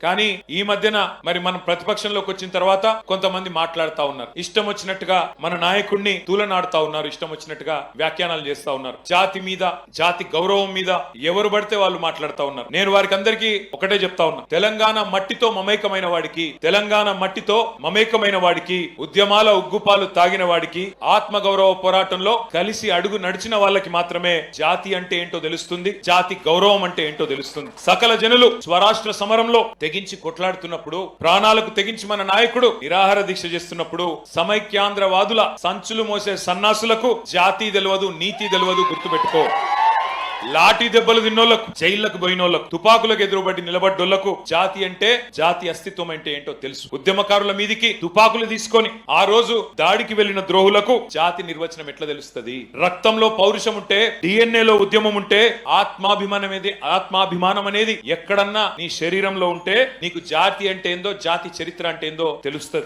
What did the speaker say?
కానీ ఈ మధ్యన మరి మనం ప్రతిపక్షంలోకి వచ్చిన తర్వాత కొంతమంది మాట్లాడుతా ఉన్నారు, ఇష్టం వచ్చినట్టుగా మన నాయకుడిని తూలనాడుతా ఉన్నారు, ఇష్టం వచ్చినట్టుగా వ్యాఖ్యానాలు చేస్తా ఉన్నారు. జాతి మీద, జాతి గౌరవం మీద ఎవరు పడితే వాళ్ళు మాట్లాడుతా ఉన్నారు. నేను వారికి అందరికీ ఒకటే చెప్తా ఉన్నా, తెలంగాణ మట్టితో మమేకమైన వాడికి, తెలంగాణ మట్టితో మమేకమైన వాడికి, ఉద్యమాల ఉగ్గుపాలు తాగిన వాడికి, ఆత్మ గౌరవ పోరాటంలో కలిసి అడుగు నడిచిన వాళ్ళకి మాత్రమే జాతి అంటే ఏంటో తెలుస్తుంది, జాతి గౌరవం అంటే ఏంటో తెలుస్తుంది. సకల జనులు స్వరాష్ట్ర సమరంలో తెగించి కొట్లాడుతున్నప్పుడు, ప్రాణాలకు తెగించి మన నాయకుడు నిరాహార దీక్ష చేస్తున్నప్పుడు, సమైక్యాంధ్రవాదుల సంచులు మోసే సన్నాసులకు జాతి తెలియదు, నీతి తెలియదు, గుర్తుపెట్టుకో. లాఠీ దెబ్బలు తిన్నోళ్లకు, జైళ్లకు పోయినోళ్లకు, తుపాకులకు ఎదురుబడి నిలబడ్డోళ్లకు జాతి అంటే, జాతి అస్తిత్వం అంటే ఏంటో తెలుసు. ఉద్యమకారుల మీదికి తుపాకులు తీసుకొని ఆ రోజు దాడికి వెళ్లిన ద్రోహులకు జాతి నిర్వచనం ఎట్లా తెలుస్తుంది? రక్తంలో పౌరుషం ఉంటే, డిఎన్ఏలో ఉద్యమం ఉంటే, ఆత్మాభిమానం అనేది ఎక్కడన్నా నీ శరీరంలో ఉంటే నీకు జాతి అంటే ఏందో, జాతి చరిత్ర అంటే ఏందో తెలుస్తుంది.